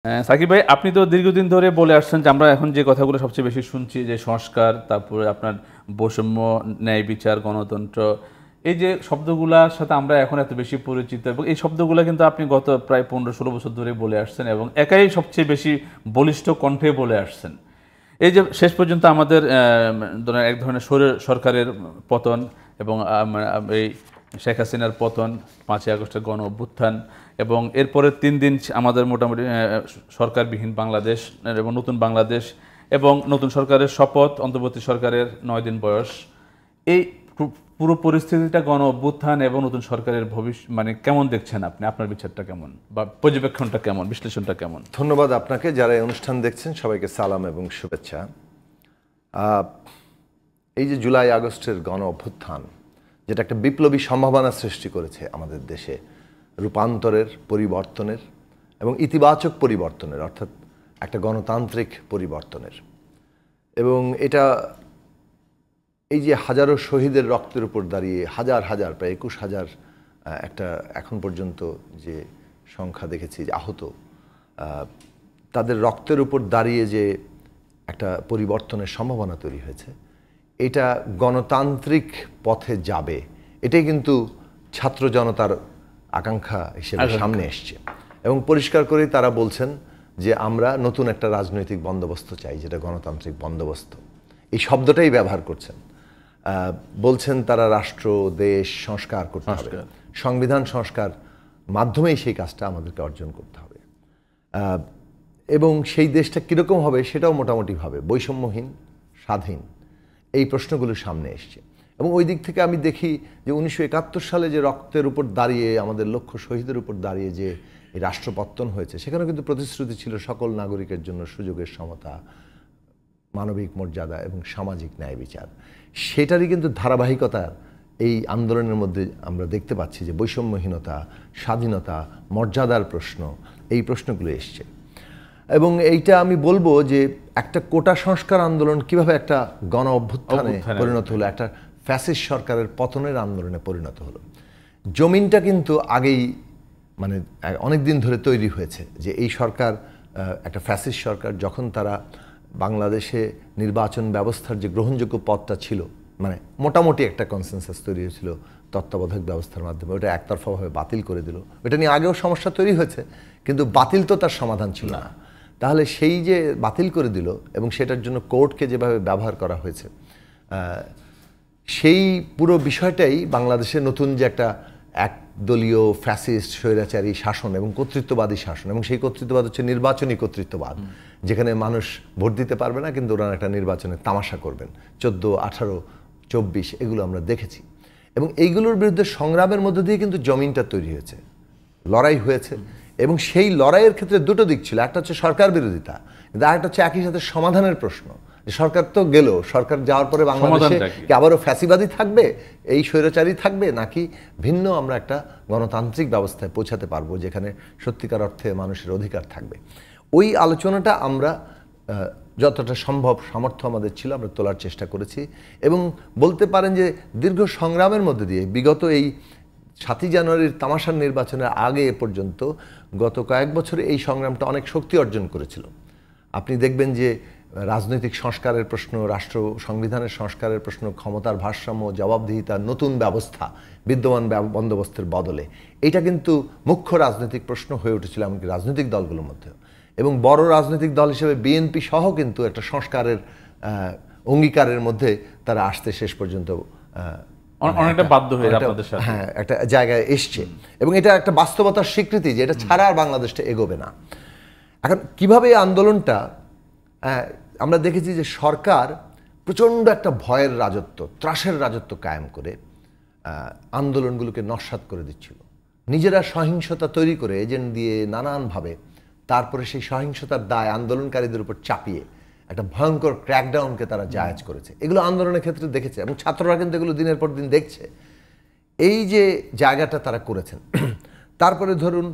সাকিব ভাই, আপনি তো দীর্ঘদিন ধরে বলে আসছেন যে আমরা এখন যে কথাগুলো সবচেয়ে বেশি শুনছি, যে সংস্কার, তারপরে আপনার বৈষম্য, ন্যায় বিচার, গণতন্ত্র, এই যে শব্দগুলোর সাথে আমরা এখন এত বেশি পরিচিত, এবং এই শব্দগুলো কিন্তু আপনি গত প্রায় 15-16 বছর ধরে বলে আসছেন এবং একাই সবচেয়ে বেশি বলিষ্ঠ কণ্ঠে বলে আসছেন। এই যে শেষ পর্যন্ত আমাদের ধরেন এক ধরনের সরকারের পতন এবং এই শেখ হাসিনার পতন, 5ই আগস্টের গণ অভ্যুত্থান, এবং এরপরের 3 দিন আমাদের মোটামুটি সরকারবিহীন বাংলাদেশ এবং নতুন বাংলাদেশ, এবং নতুন সরকারের শপথ, অন্তর্বর্তী সরকারের 9 দিন বয়স, এই পুরো পরিস্থিতিটা, গণ অভ্যুত্থান এবং নতুন সরকারের ভবিষ্যৎ মানে কেমন দেখছেন আপনি? আপনার বিচারটা কেমন বা পর্যবেক্ষণটা কেমন, বিশ্লেষণটা কেমন? ধন্যবাদ আপনাকে। যারা এই অনুষ্ঠান দেখছেন সবাইকে সালাম এবং শুভেচ্ছা। এই যে জুলাই আগস্টের গণ অভ্যুত্থান, যেটা একটা বিপ্লবী সম্ভাবনা সৃষ্টি করেছে আমাদের দেশে, রূপান্তরের, পরিবর্তনের এবং ইতিবাচক পরিবর্তনের, অর্থাৎ একটা গণতান্ত্রিক পরিবর্তনের, এবং এটা এই যে হাজারো শহীদের রক্তের উপর দাঁড়িয়ে হাজার হাজার, প্রায় 21,000 একটা এখন পর্যন্ত যে সংখ্যা দেখেছি যে আহত, তাদের রক্তের উপর দাঁড়িয়ে যে একটা পরিবর্তনের সম্ভাবনা তৈরি হয়েছে, এটা গণতান্ত্রিক পথে যাবে, এটাই কিন্তু ছাত্র জনতার আকাঙ্ক্ষা হিসেবে সামনে এসছে। এবং পরিষ্কার করেই তারা বলছেন যে আমরা নতুন একটা রাজনৈতিক বন্দোবস্ত চাই, যেটা গণতান্ত্রিক বন্দোবস্ত। এই শব্দটাই ব্যবহার করছেন। বলছেন তারা রাষ্ট্র, দেশ সংস্কার করতে হবে, সংবিধান সংস্কার মাধ্যমেই সেই কাজটা আমাদেরকে অর্জন করতে হবে, এবং সেই দেশটা কীরকম হবে সেটাও মোটামুটিভাবে বৈষম্যহীন, স্বাধীন, এই প্রশ্নগুলো সামনে এসছে। এবং ওই দিক থেকে আমি দেখি যে 1971 সালে যে রক্তের উপর দাঁড়িয়ে, আমাদের লক্ষ শহীদের উপর দাঁড়িয়ে যে এই রাষ্ট্রপত্তন হয়েছে, সেখানেও কিন্তু প্রতিশ্রুতি ছিল সকল নাগরিকের জন্য সুযোগের সমতা, মানবিক মর্যাদা এবং সামাজিক ন্যায় বিচার। সেটারই কিন্তু ধারাবাহিকতা এই আন্দোলনের মধ্যে আমরা দেখতে পাচ্ছি, যে বৈষম্যহীনতা, স্বাধীনতা, মর্যাদার প্রশ্ন, এই প্রশ্নগুলো এসছে। এবং এইটা আমি বলবো যে একটা কোটা সংস্কার আন্দোলন কিভাবে একটা গণ অভ্যুত্থানে পরিণত হলো, একটা ফ্যাসিস্ট সরকারের পতনের আন্দোলনে পরিণত হলো। জমিনটা কিন্তু আগেই মানে অনেক দিন ধরে তৈরি হয়েছে, যে এই সরকার একটা ফ্যাসিস্ট সরকার, যখন তারা বাংলাদেশে নির্বাচন ব্যবস্থার যে গ্রহণযোগ্য পথটা ছিল, মানে মোটামুটি একটা কনসেনসাস তৈরি হয়েছিল তত্ত্বাবধায়ক ব্যবস্থার মাধ্যমে, ওটা একতরফাভাবে বাতিল করে দিল। ওটা নিয়ে আগেও সমস্যা তৈরি হয়েছে, কিন্তু বাতিল তো তার সমাধান ছিল না। তাহলে সেই যে বাতিল করে দিল এবং সেটার জন্য কোর্টকে যেভাবে ব্যবহার করা হয়েছে, সেই পুরো বিষয়টাই বাংলাদেশে নতুন যে একটা একদলীয় ফ্যাসিস্ট স্বৈরাচারী শাসন এবং কর্তৃত্ববাদী শাসন, এবং সেই কর্তৃত্ববাদ হচ্ছে নির্বাচনী কর্তৃত্ববাদ, যেখানে মানুষ ভোট দিতে পারবে না, কিন্তু ওরা একটা নির্বাচনে তামাশা করবেন। 14, 18, 24 এগুলো আমরা দেখেছি। এবং এইগুলোর বিরুদ্ধে সংগ্রামের মধ্য দিয়ে কিন্তু জমিনটা তৈরি হয়েছে, লড়াই হয়েছে। এবং সেই লড়াইয়ের ক্ষেত্রে দুটো দিক ছিল, একটা হচ্ছে সরকার বিরোধিতা, কিন্তু আরেকটা হচ্ছে একই সাথে সমাধানের প্রশ্ন। সরকার তো গেল, সরকার যাওয়ার পরে বাংলাদেশে কি আবারও ফ্যাসিবাদী থাকবে, এই স্বৈরাচারী থাকবে, নাকি ভিন্ন আমরা একটা গণতান্ত্রিক ব্যবস্থায় পৌঁছাতে পারবো, যেখানে সত্যিকার অর্থে মানুষের অধিকার থাকবে। ওই আলোচনাটা আমরা যতটা সম্ভব সামর্থ্য আমাদের ছিল আমরা তোলার চেষ্টা করেছি। এবং বলতে পারেন যে দীর্ঘ সংগ্রামের মধ্যে দিয়ে বিগত এই 7ই জানুয়ারির তামাশার নির্বাচনের আগে এ পর্যন্ত গত কয়েক বছরে এই সংগ্রামটা অনেক শক্তি অর্জন করেছিল। আপনি দেখবেন যে রাজনৈতিক সংস্কারের প্রশ্ন, রাষ্ট্র সংবিধানের সংস্কারের প্রশ্ন, ক্ষমতার ভারসাম্য, জবাবদিহিতার নতুন ব্যবস্থা বিদ্যমান বন্দোবস্তের বদলে, এটা কিন্তু মুখ্য রাজনৈতিক প্রশ্ন হয়ে উঠেছিল এমনকি রাজনৈতিক দলগুলোর মধ্যে। এবং বড় রাজনৈতিক দল হিসেবে বিএনপি সহ কিন্তু একটা সংস্কারের অঙ্গীকারের মধ্যে তারা আসতে শেষ পর্যন্ত অনেকটা বাধ্য হয়ে আপনাদের সাথে, হ্যাঁ, একটা জায়গায় এসছে। এবং এটা একটা বাস্তবতার স্বীকৃতি যে এটা ছাড়া আর বাংলাদেশটা এগোবে না। এখন কিভাবে এই আন্দোলনটা, আমরা দেখেছি যে সরকার প্রচণ্ড একটা ভয়ের রাজত্ব, ত্রাসের রাজত্ব কায়েম করে আন্দোলনগুলোকে নস্যাৎ করে দিচ্ছিল। নিজেরা সহিংসতা তৈরি করে এজেন্ট দিয়ে নানানভাবে, তারপরে সেই সহিংসতার দায় আন্দোলনকারীদের উপর চাপিয়ে একটা ভয়ঙ্কর ক্র্যাকডাউনকে তারা জায়েজ করেছে। এগুলো আন্দোলনের ক্ষেত্রে দেখেছে এবং ছাত্ররা কিন্তু এগুলো দিনের পর দিন দেখছে। এই যে জায়গাটা তারা করেছেন, তারপরে ধরুন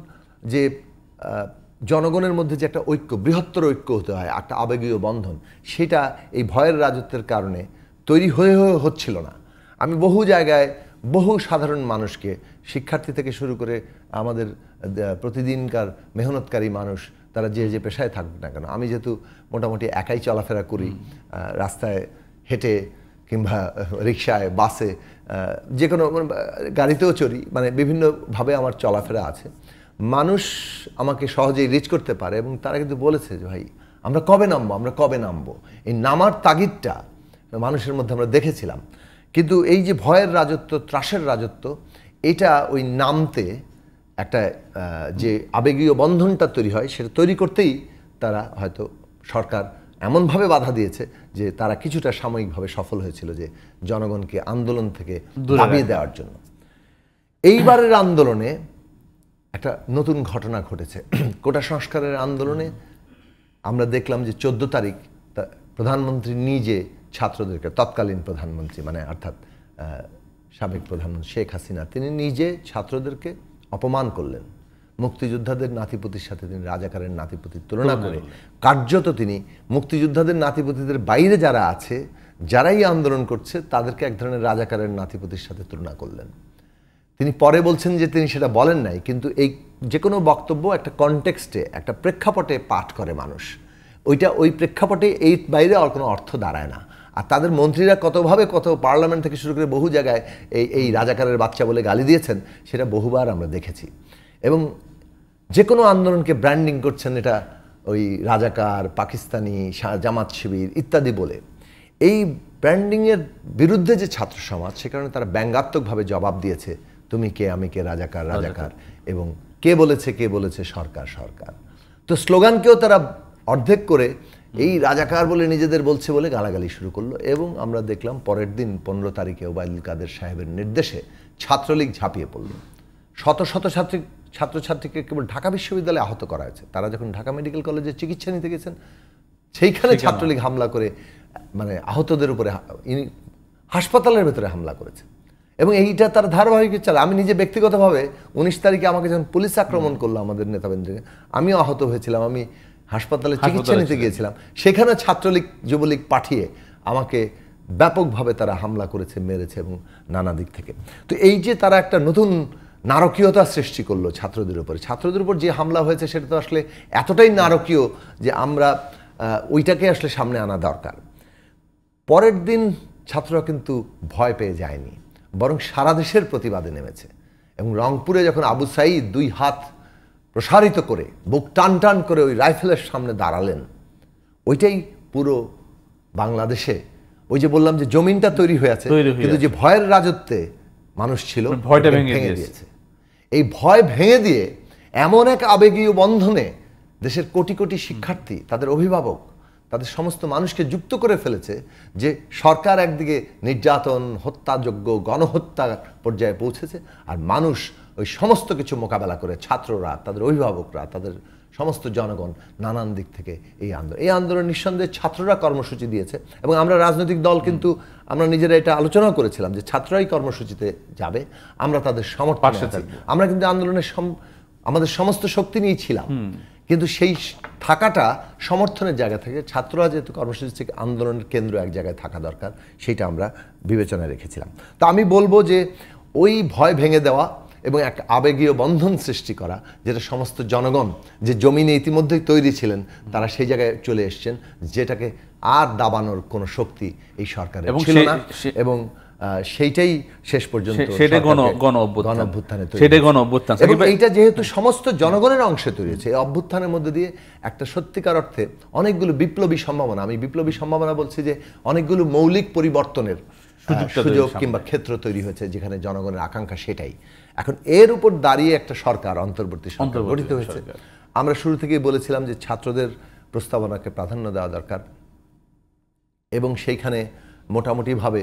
যে জনগণের মধ্যে যে একটা ঐক্য, বৃহত্তর ঐক্য হতে হয়, একটা আবেগীয় বন্ধন, সেটা এই ভয়ের রাজত্বের কারণে তৈরি হয়ে হচ্ছিল না। আমি বহু জায়গায় বহু সাধারণ মানুষকে, শিক্ষার্থী থেকে শুরু করে আমাদের প্রতিদিনকার মেহনতকারী মানুষ, তারা যে যে পেশায় থাকুক না কেন। আমি যেহেতু মোটামুটি একাই চলাফেরা করি, রাস্তায় হেঁটে কিংবা রিক্সায়, বাসে, যে কোনো গাড়িতেও চড়ি, মানে বিভিন্নভাবে আমার চলাফেরা আছে, মানুষ আমাকে সহজেই রিচ করতে পারে। এবং তারা কিন্তু বলেছে যে ভাই আমরা কবে নামবো, আমরা কবে নামবো। এই নামার তাগিদটা মানুষের মধ্যে আমরা দেখেছিলাম। কিন্তু এই যে ভয়ের রাজত্ব, ত্রাসের রাজত্ব, এটা ওই নামতে একটা যে আবেগীয় বন্ধনটা তৈরি হয়, সেটা তৈরি করতেই তারা হয়তো সরকার এমনভাবে বাধা দিয়েছে যে তারা কিছুটা সাময়িকভাবে সফল হয়েছিল যে জনগণকে আন্দোলন থেকে দাবিয়ে দেওয়ার জন্য। এইবারের আন্দোলনে একটা নতুন ঘটনা ঘটেছে। কোটা সংস্কারের আন্দোলনে আমরা দেখলাম যে 14 তারিখ প্রধানমন্ত্রী নিজে ছাত্রদেরকে, তৎকালীন প্রধানমন্ত্রী মানে অর্থাৎ সাবেক প্রধানমন্ত্রী শেখ হাসিনা, তিনি নিজে ছাত্রদেরকে অপমান করলেন। মুক্তিযোদ্ধাদের নাতিপুতির সাথে তিনি রাজাকারের নাতিপুতির তুলনা করে কার্যত তিনি মুক্তিযোদ্ধাদের নাতিপুতিদের বাইরে যারা আছে, যারাই আন্দোলন করছে, তাদেরকে এক ধরনের রাজাকারের নাতিপুতির সাথে তুলনা করলেন। তিনি পরে বলছেন যে তিনি সেটা বলেন নাই, কিন্তু এই যে কোনো বক্তব্য একটা কনটেক্সটে, একটা প্রেক্ষাপটে পাঠ করে মানুষ, ওই প্রেক্ষাপটে এই বাইরে আর কোনো অর্থ দাঁড়ায় না। আর তাদের মন্ত্রীরা কতভাবে পার্লামেন্ট থেকে শুরু করে বহু জায়গায় এই রাজাকারের বাচ্চা বলে গালি দিয়েছেন, সেটা বহুবার আমরা দেখেছি। এবং যে কোনো আন্দোলনকে ব্র্যান্ডিং করছেন এটা ওই রাজাকার, পাকিস্তানি, জামাত শিবির ইত্যাদি বলে। এই ব্র্যান্ডিংয়ের বিরুদ্ধে যে ছাত্র সমাজ, সে কারণে তারা ব্যঙ্গাত্মকভাবে জবাব দিয়েছে, তুমি কে, আমি কে, রাজাকার রাজাকার, এবং কে বলেছে সরকার সরকার। তো স্লোগানকেও তারা অর্ধেক করে এই রাজাকার বলে নিজেদের বলছে বলে গালাগালি শুরু করলো। এবং আমরা দেখলাম পরের দিন 15 তারিখে ওবায়দুল কাদের সাহেবের নির্দেশে ছাত্রলীগ ঝাঁপিয়ে পড়ল। শত শত ছাত্রছাত্রীকে কেবল ঢাকা বিশ্ববিদ্যালয়ে আহত করা হয়েছে। তারা যখন ঢাকা মেডিকেল কলেজে চিকিৎসা নিতে গেছেন, সেইখানে ছাত্রলীগ হামলা করে, মানে আহতদের উপরে, হাসপাতালের ভেতরে হামলা করেছে। এবং এইটা তার ধারাবাহিক চাল। আমি নিজে ব্যক্তিগতভাবে 19 তারিখে আমাকে যখন পুলিশ আক্রমণ করলো আমাদের নেতাবৃন্দকে, আমিও আহত হয়েছিলাম। আমি হাসপাতালে চিকিৎসা নিতে গিয়েছিলাম, সেখানে ছাত্রলীগ যুবলীগ পাঠিয়ে আমাকে ব্যাপকভাবে তারা হামলা করেছে, মেরেছে এবং নানা দিক থেকে। তো এই যে তারা একটা নতুন নারকীয়তা সৃষ্টি করলো ছাত্রদের উপরে, ছাত্রদের উপর যে হামলা হয়েছে সেটা তো আসলে এতটাই নারকীয় যে আমরা ওইটাকে আসলে সামনে আনা দরকার। পরের দিন ছাত্ররা কিন্তু ভয় পেয়ে যায়নি, বরং সারা দেশের প্রতিবাদে নেমেছে। এবং রংপুরে যখন আবু সাঈদ 2 হাত প্রসারিত করে, বুক টান টান করে ওই রাইফেলের সামনে দাঁড়ালেন, ওইটাই পুরো বাংলাদেশে, ওই যে বললাম যে জমিনটা তৈরি হয়েছে, কিন্তু যে ভয়ের রাজত্বে মানুষ ছিল, ভয়টা ভেঙে দিয়েছে। এই ভয় ভেঙে দিয়ে এমন এক আবেগীয় বন্ধনে দেশের কোটি কোটি শিক্ষার্থী, তাদের অভিভাবক, তাদের সমস্ত মানুষকে যুক্ত করে ফেলেছে যে সরকার একদিকে নির্যাতন, হত্যাযোগ্য, গণহত্যার পর্যায়ে পৌঁছেছে, আর মানুষ ওই সমস্ত কিছু মোকাবেলা করে, ছাত্ররা, তাদের অভিভাবকরা, তাদের সমস্ত জনগণ নানান দিক থেকে এই আন্দোলন নিঃসন্দেহে ছাত্ররা কর্মসূচি দিয়েছে। এবং আমরা রাজনৈতিক দল কিন্তু আমরা নিজেরা এটা আলোচনা করেছিলাম যে ছাত্ররাই কর্মসূচিতে যাবে, আমরা তাদের সমর্থনে আছি। আমরা কিন্তু আন্দোলনের আমাদের সমস্ত শক্তি নিয়েই ছিলাম, কিন্তু সেই থাকাটা সমর্থনের জায়গা থেকে, ছাত্ররা যেহেতু কর্মসূচি থেকে আন্দোলনের কেন্দ্র এক জায়গায় থাকা দরকার, সেইটা আমরা বিবেচনায় রেখেছিলাম। তো আমি বলবো যে ওই ভয় ভেঙে দেওয়া এবং এক আবেগীয় বন্ধন সৃষ্টি করা, যেটা সমস্ত জনগণ যে জমিনে ইতিমধ্যেই তৈরি ছিলেন, তারা সেই জায়গায় চলে এসছেন, যেটাকে আর দাবানোর কোনো শক্তি এই সরকারের ছিল না। এবং সেইটাই শেষ পর্যন্ত এবং এইটা যেহেতু সমস্ত জনগণের অংশে তৈরি হয়েছে, এই অভ্যুত্থানের মধ্যে দিয়ে একটা সত্যিকার অর্থে অনেকগুলো বিপ্লবী সম্ভাবনা, আমি বিপ্লবী সম্ভাবনা বলছি যে অনেকগুলো মৌলিক পরিবর্তনের সুযোগ কিংবা ক্ষেত্র তৈরি হয়েছে, যেখানে জনগণের আকাঙ্ক্ষা সেটাই। এখন এর উপর দাঁড়িয়ে একটা সরকার, অন্তর্বর্তী সরকার গঠিত হয়েছে। আমরা শুরু থেকেই বলেছিলাম যে ছাত্রদের প্রস্তাবনাকে প্রাধান্য দেওয়া দরকার, এবং সেইখানে মোটামুটিভাবে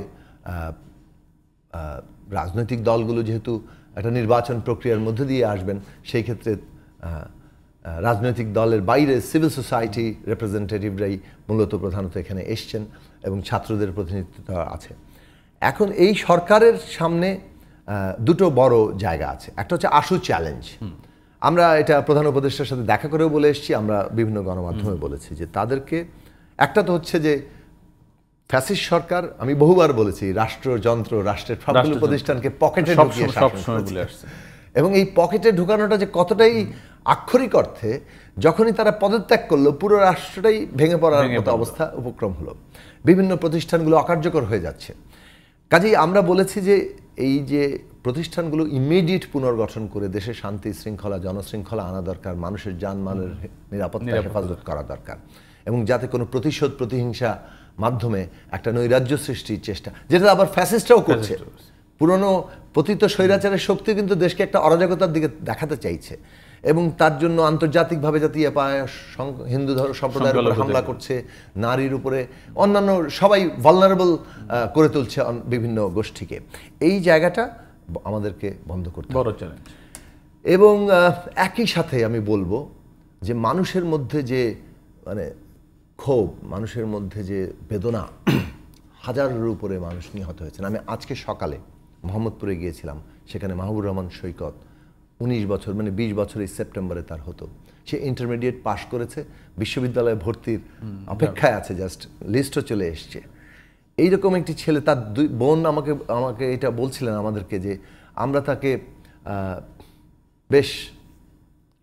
রাজনৈতিক দলগুলো যেহেতু একটা নির্বাচন প্রক্রিয়ার মধ্যে দিয়ে আসবেন, সেই ক্ষেত্রে রাজনৈতিক দলের বাইরে সিভিল সোসাইটি রিপ্রেজেন্টেটিভরাই মূলত প্রধানত এখানে এসছেন, এবং ছাত্রদের প্রতিনিধিত্ব আছে। এখন এই সরকারের সামনে দুটো বড় জায়গা আছে। একটা হচ্ছে আশু চ্যালেঞ্জ। আমরা এটা প্রধান উপদেষ্টার সাথে দেখা করেও বলে এসেছি, আমরা বিভিন্ন গণমাধ্যমে বলেছি যে তাদেরকে, একটা তো হচ্ছে যে ফ্যাসিস্ট সরকার, আমি বহুবার বলেছি, রাষ্ট্রযন্ত্র, রাষ্ট্রের সবগুলো প্রতিষ্ঠানকে পকেটে ঢুকিয়ে শাসন করেছে। এবং এই পকেটে ঢুকানোটা যে কতটাই আক্ষরিক অর্থে যখনই তারা পদত্যাগ করলো পুরো রাষ্ট্রটাই ভেঙে পড়ার মতো অবস্থা উপক্রম হলো, বিভিন্ন প্রতিষ্ঠানগুলো অকার্যকর হয়ে যাচ্ছে। কাজেই আমরা বলেছি যে এই যে প্রতিষ্ঠানগুলো ইমিডিয়েট পুনর্গঠন করে দেশে শান্তি শৃঙ্খলা জনশৃঙ্খলা আনা দরকার, মানুষের জানমালের নিরাপত্তা হেফাজত করা দরকার, এবং যাতে কোনো প্রতিশোধ প্রতিহিংসা মাধ্যমে একটা নৈরাজ্য সৃষ্টির চেষ্টা, যেটা আবার ফ্যাসিস্টরাও করছে। পুরনো পতিত স্বৈরাচারের শক্তি কিন্তু দেশকে একটা অরাজকতার দিকে দেখাতে চাইছে, এবং তার জন্য আন্তর্জাতিকভাবে জাতি হিন্দু সম্প্রদায়ের উপরে হামলা করছে, নারীর উপরে, অন্যান্য সবাই ভালনারেবল করে তুলছে বিভিন্ন গোষ্ঠীকে। এই জায়গাটা আমাদেরকে বন্ধ করতে বড় চ্যালেঞ্জ। এবং একই সাথে আমি বলবো যে মানুষের মধ্যে যে মানে ক্ষোভ, মানুষের মধ্যে যে বেদনা, হাজারের উপরে মানুষ নিহত হয়েছেন। আমি আজকে সকালে মোহাম্মদপুরে গিয়েছিলাম, সেখানে মাহবুবুর রহমান সৈকত 19 বছর, মানে 20 বছরের সেপ্টেম্বরে তার হতো, সে ইন্টারমিডিয়েট পাশ করেছে, বিশ্ববিদ্যালয়ে ভর্তির অপেক্ষায় আছে, জাস্ট লিস্টও চলে এসছে। এইরকম একটি ছেলে, তার দুই বোন আমাকে এটা বলছিলেন আমাদেরকে যে আমরা তাকে বেশ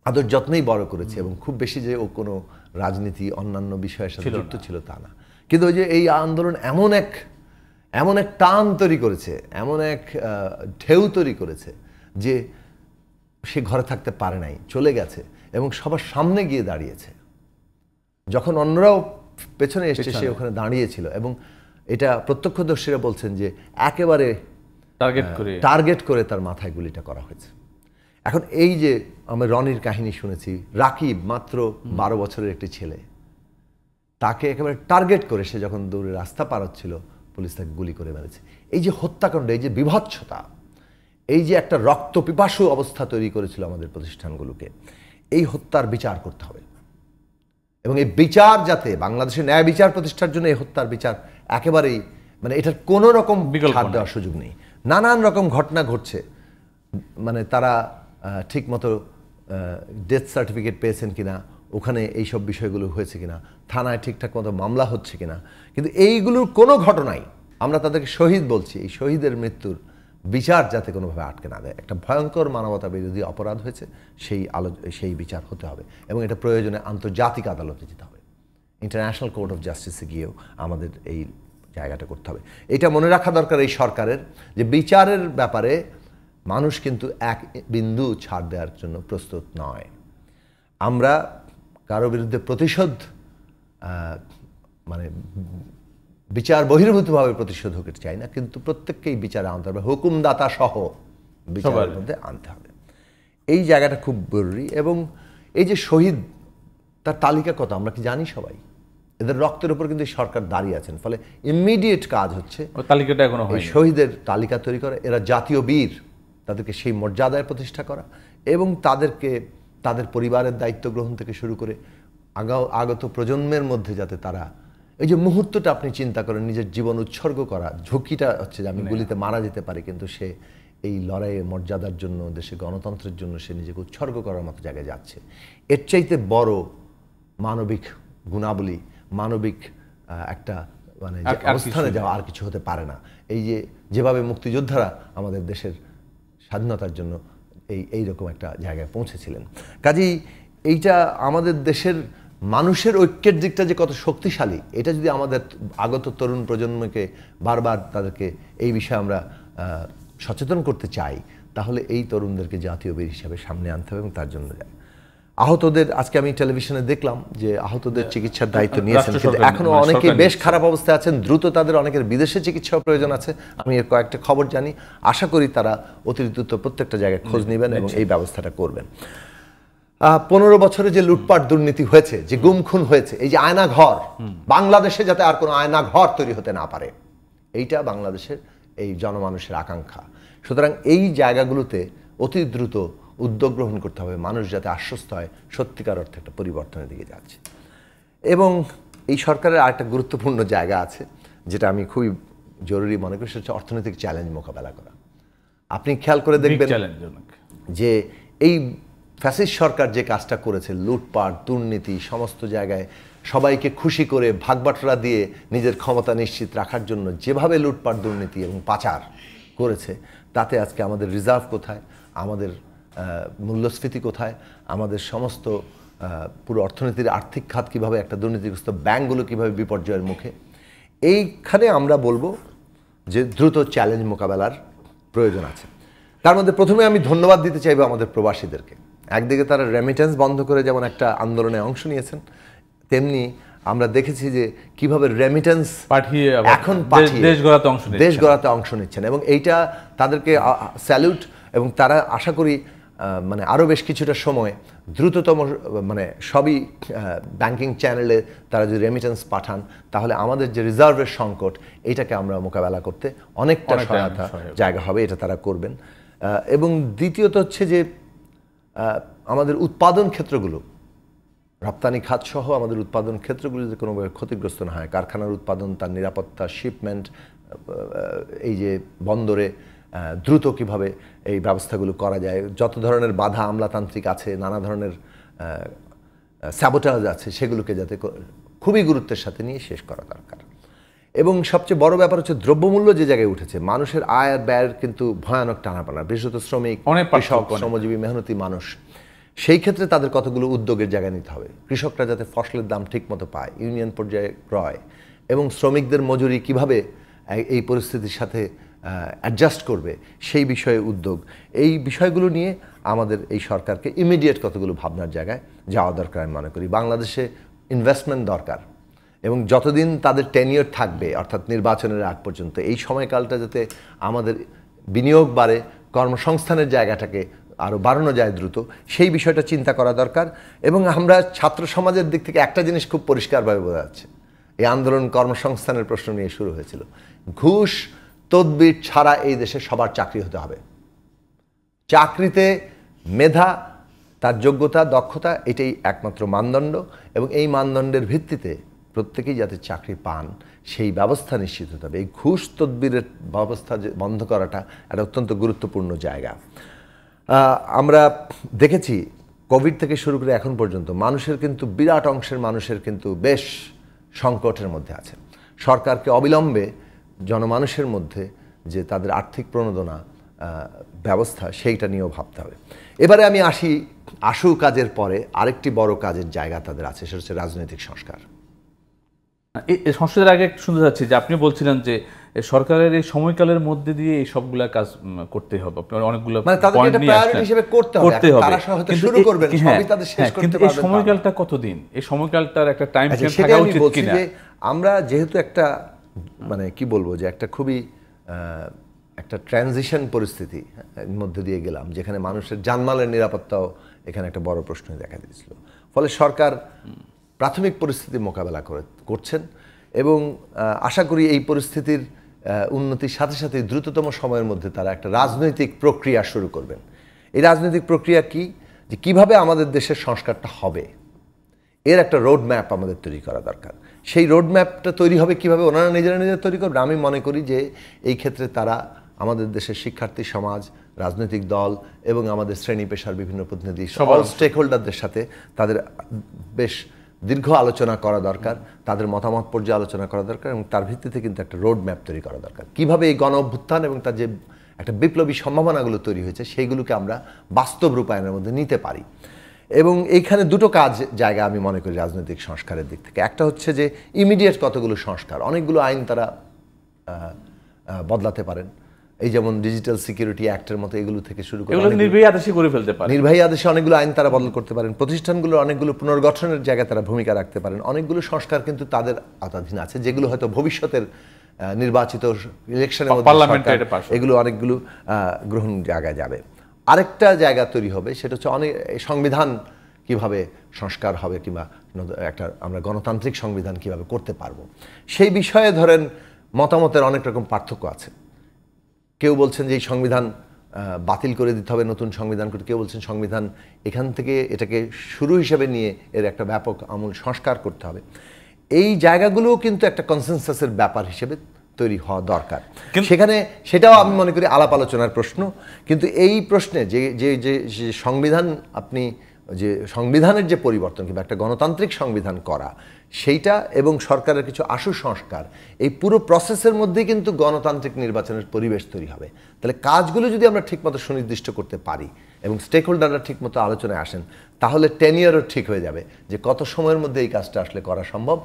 আদর যত্নেই বড় করেছি, এবং খুব বেশি যে ও কোনো রাজনীতি অন্যান্য বিষয়ের সাথে যুক্ত ছিল তা না। কিন্তু ওই যে এই আন্দোলন এমন এক টান তৈরি করেছে, এমন এক ঢেউ তৈরি করেছে যে সে ঘরে থাকতে পারে নাই, চলে গেছে এবং সবার সামনে গিয়ে দাঁড়িয়েছে। যখন অন্যরাও পেছনে এসছে সে ওখানে দাঁড়িয়েছিল, এবং এটা প্রত্যক্ষদর্শীরা বলছেন যে একেবারে টার্গেট করে তার মাথায় গুলিটা করা হয়েছে। এখন এই যে আমি রনির কাহিনী শুনেছি, রাকিব মাত্র 12 বছরের একটি ছেলে, তাকে একেবারে টার্গেট করে সে যখন দৌড়ে রাস্তা পার হচ্ছিল পুলিশ তাকে গুলি করে মেরেছে। এই যে হত্যাকাণ্ড, এই যে বিভৎসতা, এই যে একটা রক্ত পিপাসু অবস্থা তৈরি করেছিল আমাদের প্রতিষ্ঠানগুলোকে, এই হত্যার বিচার করতে হবে, এবং এই বিচার যাতে বাংলাদেশের ন্যায় বিচার প্রতিষ্ঠার জন্য এই হত্যার বিচার একেবারেই, মানে এটার কোনো রকম ছাড় দেওয়ার সুযোগ নেই। নানান রকম ঘটনা ঘটছে, মানে তারা ঠিক মতো ডেথ সার্টিফিকেট পেয়েছেন কিনা, ওখানে এইসব বিষয়গুলো হয়েছে কিনা, থানায় ঠিকঠাক মতো মামলা হচ্ছে কিনা, কিন্তু এইগুলোর কোনো ঘটনাই, আমরা তাদেরকে শহীদ বলছি, এই শহীদের মৃত্যুর বিচার যাতে কোনোভাবে আটকে না দেয়। একটা ভয়ঙ্কর মানবতা বিরোধী অপরাধ হয়েছে, সেই বিচার হতে হবে, এবং এটা প্রয়োজনে আন্তর্জাতিক আদালতে যেতে হবে, ইন্টারন্যাশনাল কোর্ট অফ জাস্টিসে গিয়েও আমাদের এই জায়গাটা করতে হবে। এটা মনে রাখা দরকার এই সরকারের, যে বিচারের ব্যাপারে মানুষ কিন্তু এক বিন্দু ছাড় দেওয়ার জন্য প্রস্তুত নয়। আমরা কারো বিরুদ্ধে প্রতিশোধ, মানে বিচার বহির্ভূতভাবে প্রতিশোধ হতে চাই না, কিন্তু প্রত্যেককেই বিচারে আনতে হবে, হুকুমদাতা সহ বিচারের মধ্যে আনতে হবে। এই জায়গাটা খুব জরুরি। এবং এই যে শহীদ, তার তালিকা কত আমরা কি জানি সবাই? এদের রক্তের উপর কিন্তু সরকার দাঁড়িয়ে আছেন, ফলে ইমিডিয়েট কাজ হচ্ছে তালিকাটা এখনো এই শহীদের তালিকা তৈরি করা, এরা জাতীয় বীর, তাদেরকে সেই মর্যাদায় প্রতিষ্ঠা করা, এবং তাদেরকে তাদের পরিবারের দায়িত্ব গ্রহণ থেকে শুরু করে আগত প্রজন্মের মধ্যে যাতে তারা এই যে মুহূর্তটা আপনি চিন্তা করেন, নিজের জীবন উৎসর্গ করা, ঝুঁকিটা হচ্ছে যে আমি গুলিতে মারা যেতে পারি, কিন্তু সে এই লড়াইয়ের মর্যাদার জন্য, দেশে গণতন্ত্রের জন্য সে নিজেকে উৎসর্গ করার মতো জায়গায় যাচ্ছে। এর চাইতে বড় মানবিক গুণাবলী, মানবিক একটা মানে অবস্থানে যাওয়া আর কিছু হতে পারে না। এই যেভাবে মুক্তিযোদ্ধারা আমাদের দেশের স্বাধীনতার জন্য এইরকম একটা জায়গায় পৌঁছেছিলেন। কাজেই এইটা আমাদের দেশের মানুষের ঐক্যের দিকটা যে কত শক্তিশালী, এটা যদি আমাদের আগত তরুণ প্রজন্মকে বারবার তাদেরকে এই বিষয়ে আমরা সচেতন করতে চাই, তাহলে এই তরুণদেরকে জাতীয় বীর হিসাবে সামনে আনতে হবে। এবং তার জন্য আহতদের, আজকে আমি টেলিভিশনে দেখলাম যে আহতদের চিকিৎসার দায়িত্ব নিয়েছেন, কিন্তু এখনো অনেকে বেশ খারাপ অবস্থায় আছেন, দ্রুত তাদের অনেকের বিদেশে চিকিৎসার প্রয়োজন আছে। আমি এর কয়েকটা খবর জানি, আশা করি তারা অতি দ্রুত প্রত্যেকটা জায়গায় খোঁজ নেবেন এবং এই ব্যবস্থাটা করবেন। 15 বছরে যে লুটপাট দুর্নীতি হয়েছে, যে গুম খুন হয়েছে, এই যে আয়না ঘর, বাংলাদেশে যাতে আর কোনো আয়না ঘর তৈরি হতে না পারে, এইটা বাংলাদেশের এই জনমানুষের আকাঙ্ক্ষা। সুতরাং এই জায়গাগুলোতে অতি দ্রুত উদ্যোগ গ্রহণ করতে হবে, মানুষ যাতে আশ্বস্ত হয় সত্যিকার অর্থে একটা পরিবর্তনের দিকে যাচ্ছে। এবং এই সরকারের আরেকটা গুরুত্বপূর্ণ জায়গা আছে, যেটা আমি খুবই জরুরি মনে করি, সেটা হচ্ছে অর্থনৈতিক চ্যালেঞ্জ মোকাবেলা করা। আপনি খেয়াল করে দেখবেন যে এই ফ্যাসিস্ট সরকার যে কাজটা করেছে, লুটপাট দুর্নীতি, সমস্ত জায়গায় সবাইকে খুশি করে ভাগবাটরা দিয়ে নিজের ক্ষমতা নিশ্চিত রাখার জন্য যেভাবে লুটপাট দুর্নীতি এবং পাচার করেছে, তাতে আজকে আমাদের রিজার্ভ কোথায়, আমাদের মূল্যস্ফীতি কোথায়, আমাদের সমস্ত পুরো অর্থনীতির আর্থিক খাত কীভাবে, একটা দুর্নীতিগ্রস্ত ব্যাংকগুলো কীভাবে বিপর্যয়ের মুখে। এইখানে আমরা বলবো যে দ্রুত চ্যালেঞ্জ মোকাবেলার প্রয়োজন আছে। তার মধ্যে প্রথমে আমি ধন্যবাদ দিতে চাইবো আমাদের প্রবাসীদেরকে। একদিকে তারা রেমিটেন্স বন্ধ করে যেমন একটা আন্দোলনে অংশ নিয়েছেন, তেমনি আমরা দেখেছি যে কিভাবে রেমিটেন্স পাঠিয়ে এখন দেশ গড়াতে অংশ নিচ্ছেন, এবং এইটা তাদেরকে স্যালুট। এবং তারা আশা করি মানে আরও বেশ কিছুটা সময় দ্রুততম মানে সবই ব্যাংকিং চ্যানেলে তারা যদি রেমিটেন্স পাঠান, তাহলে আমাদের যে রিজার্ভের সংকট এইটাকে আমরা মোকাবেলা করতে অনেকটা সহায়তা জায়গা হবে, এটা তারা করবেন। এবং দ্বিতীয়ত হচ্ছে যে আমাদের উৎপাদন ক্ষেত্রগুলো, রপ্তানি খাত সহ আমাদের উৎপাদন ক্ষেত্রগুলো যদি কোনোভাবে ক্ষতিগ্রস্ত না হয়, কারখানার উৎপাদন, তার নিরাপত্তা, শিপমেন্ট, এই যে বন্দরে দ্রুত কিভাবে এই ব্যবস্থাগুলো করা যায়, যত ধরনের বাধা আমলাতান্ত্রিক আছে, নানা ধরনের স্যাবোটাজ আছে, সেগুলোকে যাতে খুবই গুরুত্বের সাথে নিয়ে শেষ করা দরকার। এবং সবচেয়ে বড় ব্যাপার হচ্ছে দ্রব্যমূল্য যে জায়গায় উঠেছে, মানুষের আয় আর ব্যয়ের কিন্তু ভয়ানক টানাপানা, বিশেষত শ্রমিক, কৃষক, শ্রমজীবী মেহনতি মানুষ। সেই ক্ষেত্রে তাদের কতগুলো উদ্যোগের জায়গা নিতে হবে। কৃষকরা যাতে ফসলের দাম ঠিকমতো পায়, ইউনিয়ন পর্যায়ে ক্রয়, এবং শ্রমিকদের মজুরি কিভাবে এই পরিস্থিতির সাথে অ্যাডজাস্ট করবে, সেই বিষয়ে উদ্যোগ। এই বিষয়গুলো নিয়ে আমাদের এই সরকারকে ইমিডিয়েট কতগুলো ভাবনার জায়গায় যাওয়া দরকার আমি মনে করি। বাংলাদেশে ইনভেস্টমেন্ট দরকার, এবং যতদিন তাদের টেনিয়র থাকবে, অর্থাৎ নির্বাচনের আগ পর্যন্ত, এই সময়কালটা যাতে আমাদের বিনিয়োগ বাড়ে, কর্মসংস্থানের জায়গাটাকে আরও বাড়ানো যায় দ্রুত, সেই বিষয়টা চিন্তা করা দরকার। এবং আমরা ছাত্র সমাজের দিক থেকে একটা জিনিস খুব পরিষ্কারভাবে বোঝা যাচ্ছে, এই আন্দোলন কর্মসংস্থানের প্রশ্ন নিয়ে শুরু হয়েছিল। ঘুষ তদবির ছাড়া এই দেশে সবার চাকরি হতে হবে। চাকরিতে মেধা, তার যোগ্যতা, দক্ষতা, এটাই একমাত্র মানদণ্ড, এবং এই মানদণ্ডের ভিত্তিতে প্রত্যেকেই যাতে চাকরি পান সেই ব্যবস্থা নিশ্চিত হতে হবে। এই ঘুষ তদবিরের ব্যবস্থা বন্ধ করাটা একটা অত্যন্ত গুরুত্বপূর্ণ জায়গা। আমরা দেখেছি কোভিড থেকে শুরু করে এখন পর্যন্ত মানুষের কিন্তু বিরাট অংশের মানুষের কিন্তু বেশ সংকটের মধ্যে আছে। সরকারকে অবিলম্বে জনমানুষের মধ্যে যে তাদের আর্থিক প্রণোদনা ব্যবস্থা, সেইটা নিয়েও ভাবতে হবে। এবারে আমি আসি আশু কাজের পরে আরেকটি বড় কাজের জায়গা তাদের আছে, সেটা হচ্ছে রাজনৈতিক সংস্কার। এই সংস্কারের আগে শুনতে চাচ্ছি যে আপনি বলছিলেন যে সরকারের এই সময়কালের মধ্যে দিয়ে এই সবগুলা কাজ করতে হবে, আপনার অনেকগুলো পয়েন্ট নিয়ে আসছেন, হিসেবে করতে হবে। তারা হয়তো শুরু করবেন, সবই তাদের শেষ করতে কিন্তু এই সময়কালটা কতদিন? এই সময়কালটার একটা টাইম ফ্রেম থাকা উচিত কিনা? আমরা যেহেতু একটা মানে কি বলবো, যে একটা খুবই একটা ট্রানজিশন পরিস্থিতি মধ্যে দিয়ে গেলাম, যেখানে মানুষের জানমালের নিরাপত্তাও এখানে একটা বড় প্রশ্ন দেখা দিয়েছিল। ফলে সরকার প্রাথমিক পরিস্থিতি মোকাবেলা করছেন, এবং আশা করি এই পরিস্থিতির উন্নতির সাথে সাথে দ্রুততম সময়ের মধ্যে তারা একটা রাজনৈতিক প্রক্রিয়া শুরু করবেন। এই রাজনৈতিক প্রক্রিয়া কি, যে কিভাবে আমাদের দেশের সংস্কারটা হবে, এর একটা রোড ম্যাপ আমাদের তৈরি করা দরকার। সেই রোড ম্যাপটা তৈরি হবে কিভাবে, ওনারা নিজেরা তৈরি করবে। আমি মনে করি যে এই ক্ষেত্রে তারা আমাদের দেশের শিক্ষার্থী সমাজ, রাজনৈতিক দল এবং আমাদের শ্রেণী পেশার বিভিন্ন প্রতিনিধি, সকল স্টেক হোল্ডারদের সাথে তাদের বেশ দীর্ঘ আলোচনা করা দরকার, তাদের মতামত পর্যালোচনা করা দরকার, এবং তার ভিত্তিতে কিন্তু একটা রোড ম্যাপ তৈরি করা দরকার। কিভাবে এই গণ অভ্যুত্থান এবং তার যে একটা বিপ্লবী সম্ভাবনাগুলো তৈরি হয়েছে, সেইগুলোকে আমরা বাস্তব রূপায়নের মধ্যে নিতে পারি। এবং এইখানে দুটো জায়গা আমি মনে করি রাজনৈতিক সংস্কারের দিক থেকে। একটা হচ্ছে যে ইমিডিয়েট কতগুলো সংস্কার, অনেকগুলো আইন তারা বদলাতে পারেন, এই যেমন ডিজিটাল সিকিউরিটি অ্যাক্টের মতো, এগুলো থেকে শুরু করে নির্বাহী আদেশে করে ফেলতে পারেন। নির্বাহী আদেশে অনেকগুলো আইন তারা বদল করতে পারেন, প্রতিষ্ঠানগুলোর অনেকগুলো পুনর্গঠনের জায়গায় তারা ভূমিকা রাখতে পারেন। অনেকগুলো সংস্কার কিন্তু তাদের আওতাধীন আছে, যেগুলো হয়তো ভবিষ্যতের নির্বাচিত ইলেকশনের মধ্যে এগুলো অনেকগুলো গ্রহণ জায়গায় যাবে। আরেকটা জায়গা তৈরি হবে, সেটা হচ্ছে অনেক সংবিধান কিভাবে সংস্কার হবে, কিংবা একটা আমরা গণতান্ত্রিক সংবিধান কিভাবে করতে পারবো, সেই বিষয়ে ধরেন মতামতের অনেক রকম পার্থক্য আছে। কেউ বলছেন যে এই সংবিধান বাতিল করে দিতে হবে, নতুন সংবিধান করতে, কেউ বলছেন সংবিধান এখান থেকে এটাকে শুরু হিসেবে নিয়ে এর একটা ব্যাপক আমূল সংস্কার করতে হবে। এই জায়গাগুলোও কিন্তু একটা কনসেনসাসের ব্যাপার হিসেবে তৈরি হওয়া দরকার। সেখানে সেটাও আমি মনে করি আলাপ আলোচনার প্রশ্ন। কিন্তু এই প্রশ্নে যে যে যে সংবিধান, আপনি যে সংবিধানের যে পরিবর্তন কিংবা একটা গণতান্ত্রিক সংবিধান করা, সেইটা এবং সরকারের কিছু আশু সংস্কার, এই পুরো প্রসেসের মধ্যেই কিন্তু গণতান্ত্রিক নির্বাচনের পরিবেশ তৈরি হবে। তাহলে কাজগুলো যদি আমরা ঠিকমতো সুনির্দিষ্ট করতে পারি, এবং স্টেক হোল্ডাররা ঠিক মতো আলোচনায় আসেন, তাহলে টেনিয়রও ঠিক হয়ে যাবে যে কত সময়ের মধ্যে এই কাজটা আসলে করা সম্ভব।